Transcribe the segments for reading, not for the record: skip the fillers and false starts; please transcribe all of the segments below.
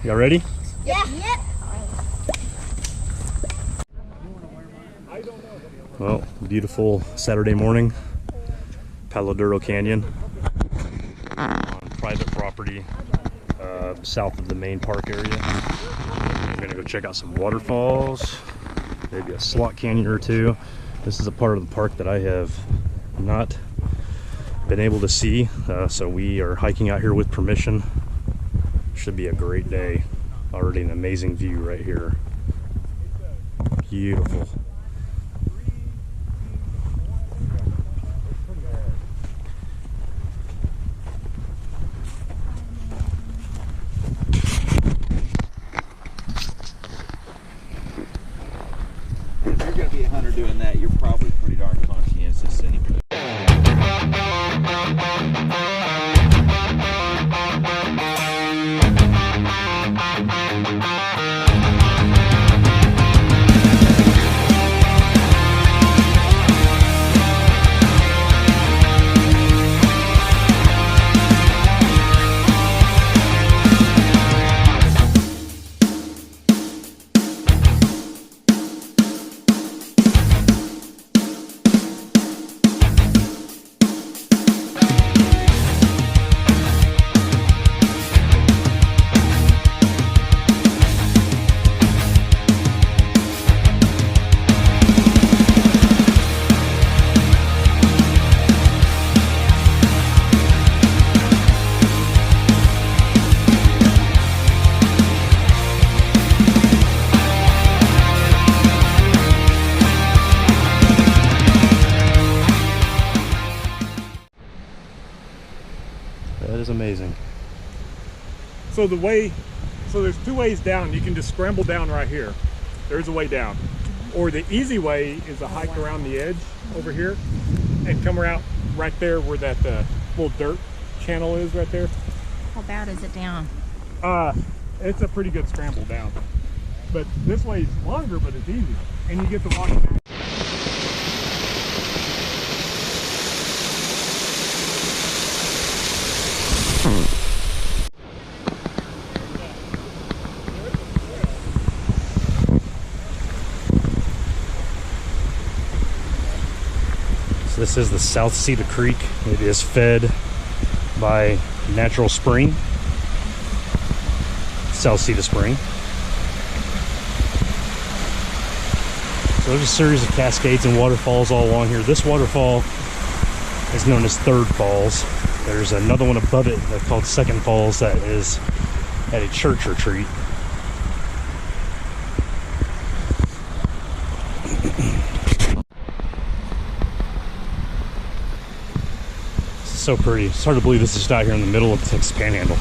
Y'all ready? Yeah. Yeah. Well, beautiful Saturday morning, Palo Duro Canyon on private property south of the main park area. We're gonna go check out some waterfalls, maybe a slot canyon or two. This is a part of the park that I have not been able to see, so we are hiking out here with permission. Should be a great day. Already an amazing view right here. Beautiful. If you're going to be a hunter doing that, you're probably pretty darn conscientious anyway. That is amazing. So there's two ways down. You can just scramble down right here. There's a way down. Or the easy way is to hike around the edge over here and come around right there where that little dirt channel is right there. How bad is it down? It's a pretty good scramble down. But this way is longer, but it's easy. And you get to walk back. So this is the South Cita Creek. It is fed by natural spring, South Cita Spring. So there's a series of cascades and waterfalls all along here. This waterfall is known as Third Falls. There's another one above it that's called Second Falls that is at a church retreat. So pretty. It's hard to believe this is out here in the middle of the Texas Panhandle.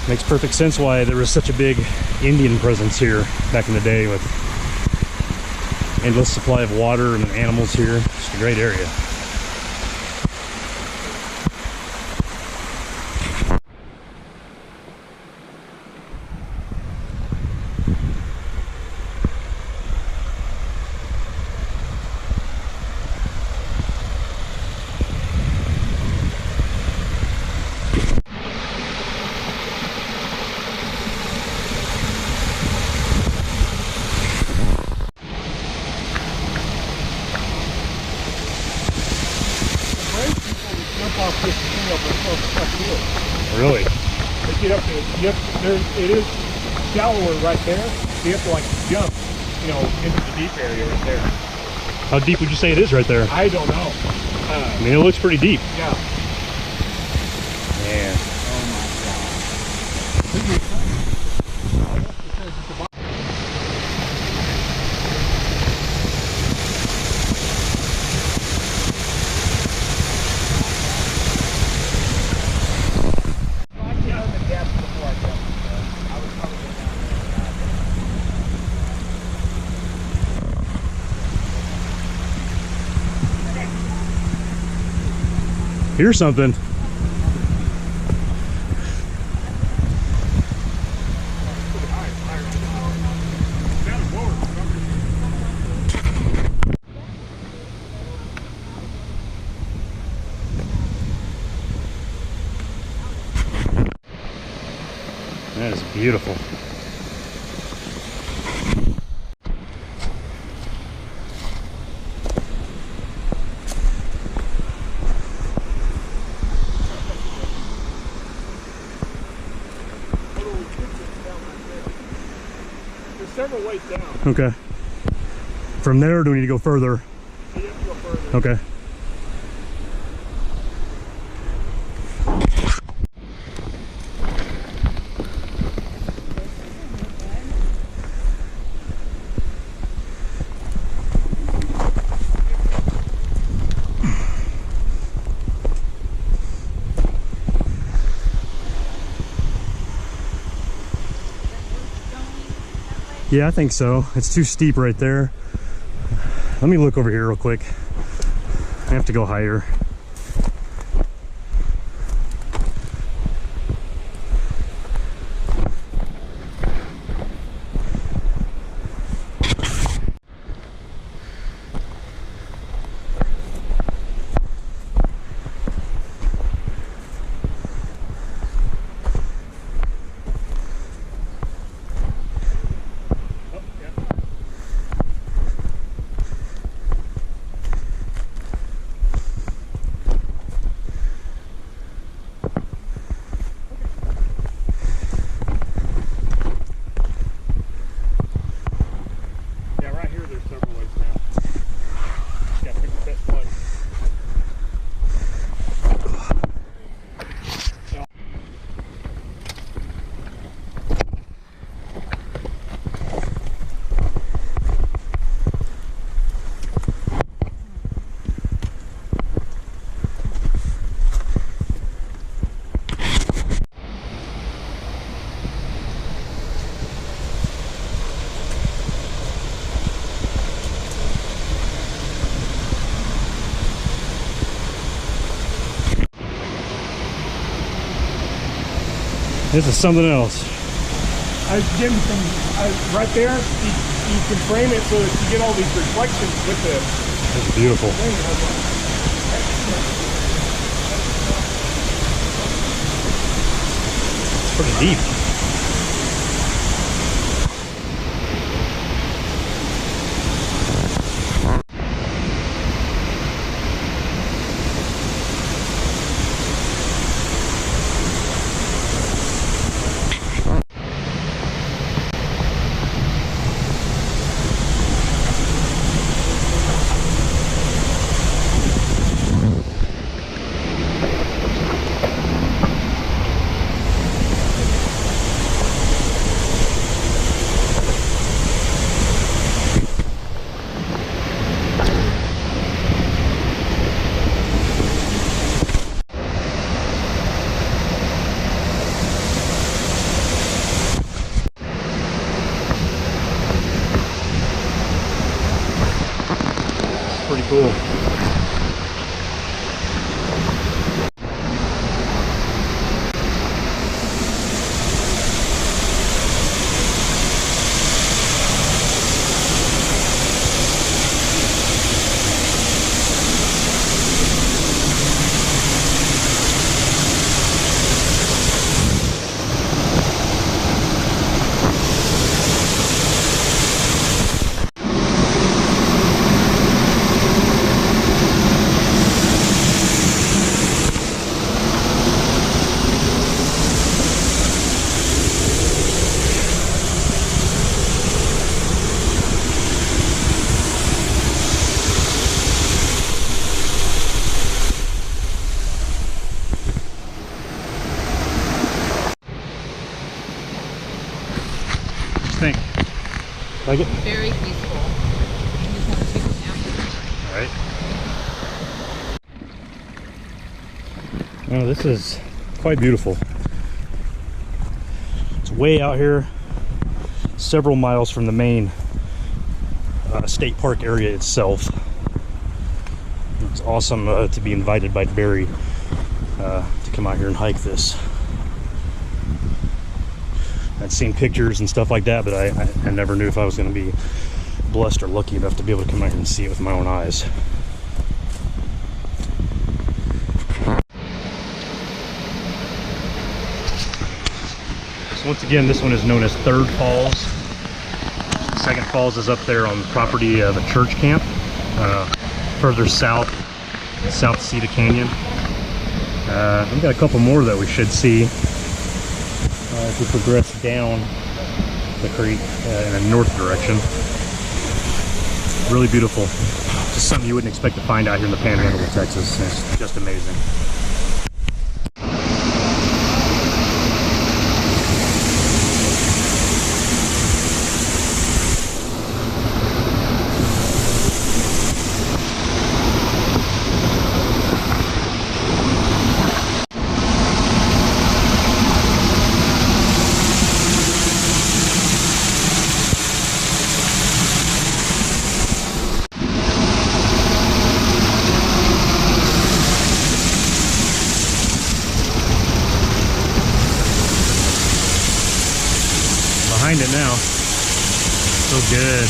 Makes perfect sense why there was such a big Indian presence here back in the day, with endless supply of water and animals here. It's a great area. Really? They get up there, it is shallower right there. So you have to like jump, into the deep area right there. How deep would you say it is right there? I don't know. I mean, it looks pretty deep. Yeah. Man. Here's something. That is beautiful. There's several ways down. Okay. From there, do we need to go further? You have to go further. Okay. Yeah, I think so. It's too steep right there. Let me look over here real quick. I have to go higher. This is something else. Jim, right there, you can frame it so that you get all these reflections with the It's beautiful. thing. It's pretty deep. Pretty cool. Think. Like it? Very peaceful. All right. Oh, this is quite beautiful. It's way out here, several miles from the main state park area itself. It's awesome to be invited by Bary to come out here and hike this. I'd seen pictures and stuff like that, but I never knew if I was going to be blessed or lucky enough to be able to come out here and see it with my own eyes. So once again, this one is known as Third Falls. Second Falls is up there on the property of a church camp. Further south, South Cita Canyon. We've got a couple more that we should see as we progress down the creek in a north direction. Really beautiful. Just something you wouldn't expect to find out here in the Panhandle of Texas. It's just amazing. Behind it now. So good.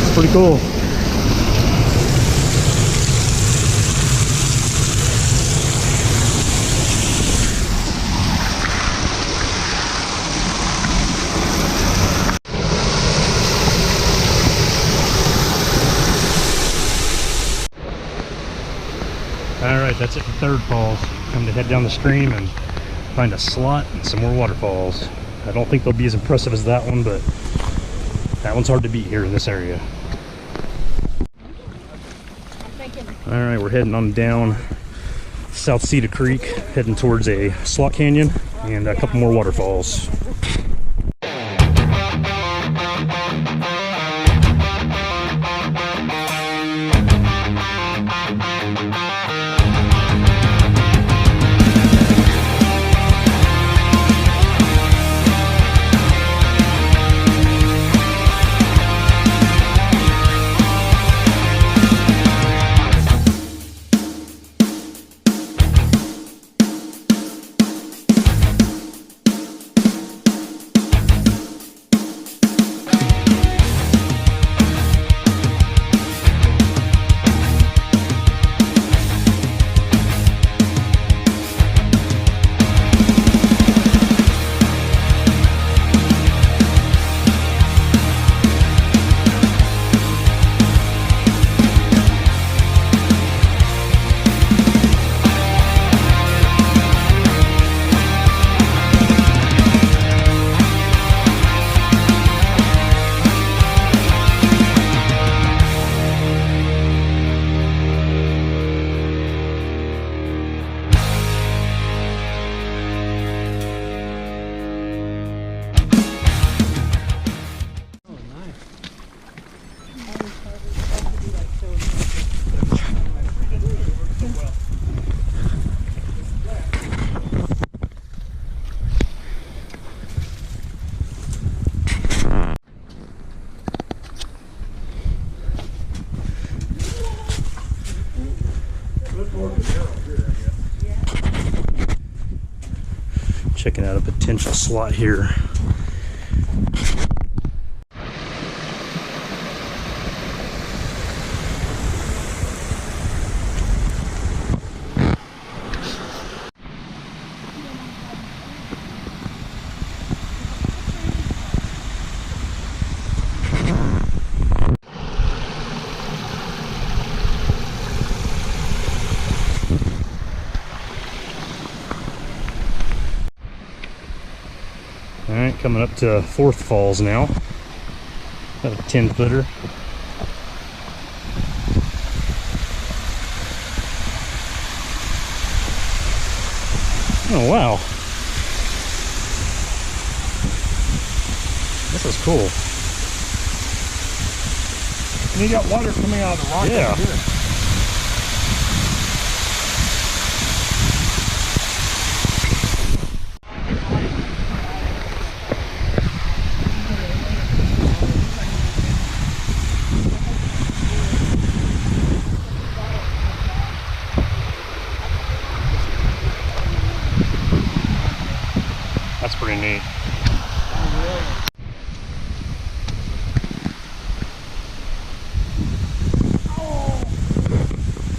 It's pretty cool. Alright, that's it for Third Falls. Time to head down the stream and find a slot and some more waterfalls. I don't think they'll be as impressive as that one, but that one's hard to beat here in this area. Alright, we're heading on down South Cita Creek, heading towards a slot canyon and a couple more waterfalls. Checking out a potential slot here. Alright, coming up to Fourth Falls now. Got a 10-footer. Oh wow. This is cool. And you got water coming out of the rock. Yeah. Here. That's pretty neat.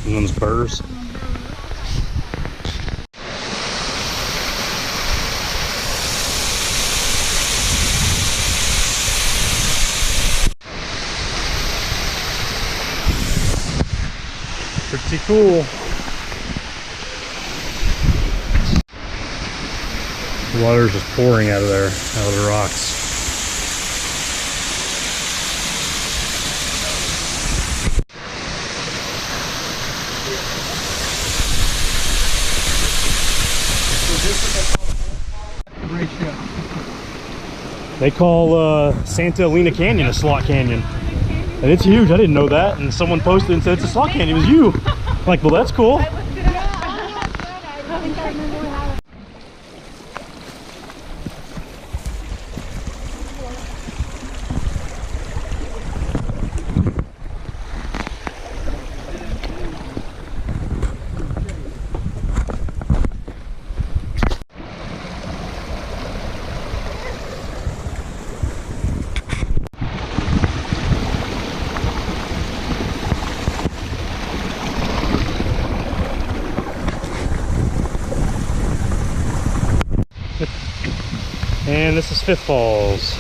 And those burrs. Pretty cool. The water's just pouring out of there, out of the rocks. They call Santa Elena Canyon a slot canyon. And it's huge. I didn't know that. And someone posted and said it's a slot canyon. It was you. I'm like, well, that's cool. And this is Fifth Falls.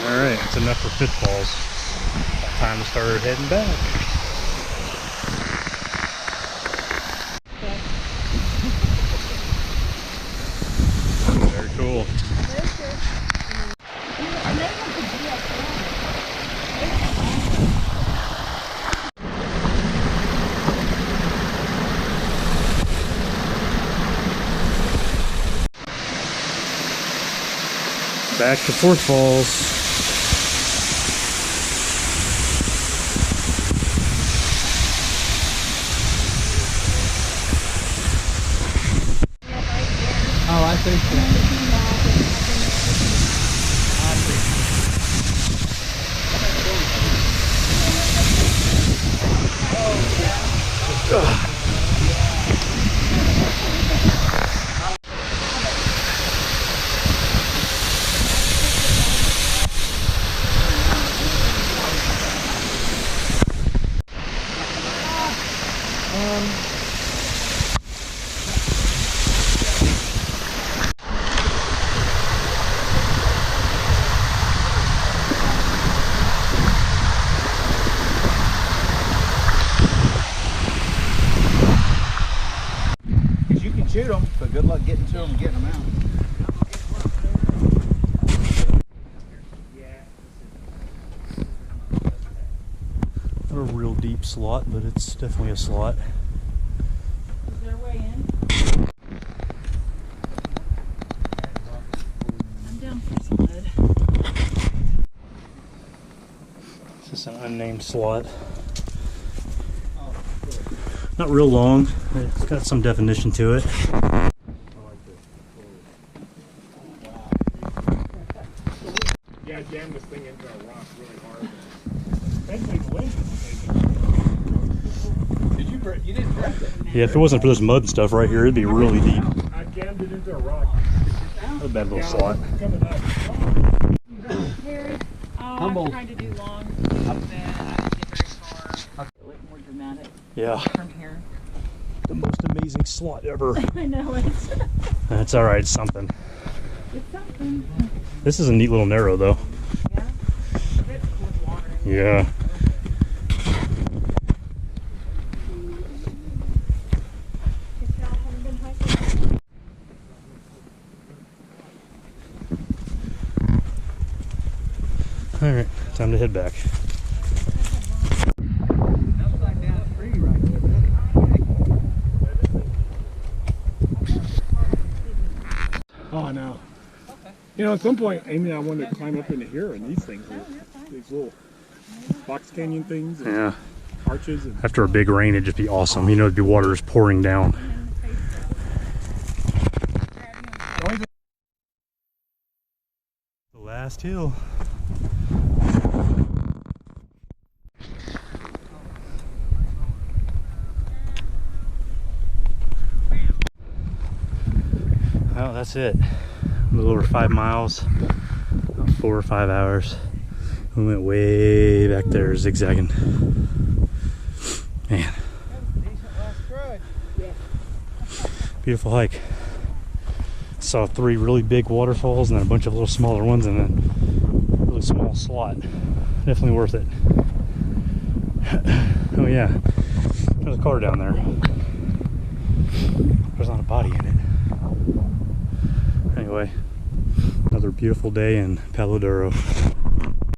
Alright, that's enough for Fifth Falls. Time to start heading back. Very cool. Back to Fourth Falls. Oh, I think so. Good luck getting to them and getting them out. Not a real deep slot, but it's definitely a slot. Is there a way in? I'm down for some lead. It's just an unnamed slot. Not real long. It's got some definition to it. Yeah, I jammed this thing into a rock really hard. Thankfully the wind didn't take it. You didn't break it. Yeah, if it wasn't for this mud and stuff right here, it'd be really deep. I jammed it into a rock. A bad little slot. Coming up. Harry? Oh, Humble. I'm trying to do long. I didn't get very far. Look more dramatic Yeah, from here. the most amazing slot ever. I know it's That's all right, something. it's something. This is a neat little narrow, though. Yeah. A bit with water. Yeah. Haven't been hiking. All right, time to head back. Oh no. You know, at some point, Amy and I wanted to climb up into here, and these things are these little box canyon things and Yeah. arches. And After a big rain, it'd just be awesome. You know, it'd be water just pouring down. The last hill. Well, that's it. A little over 5 miles, about 4 or 5 hours. We went way back there, zigzagging. Man, beautiful hike. Saw 3 really big waterfalls and then a bunch of little smaller ones and then a really small slot. Definitely worth it. Oh yeah, there's a car down there. There's not a body in it. Anyway, another beautiful day in Palo Duro.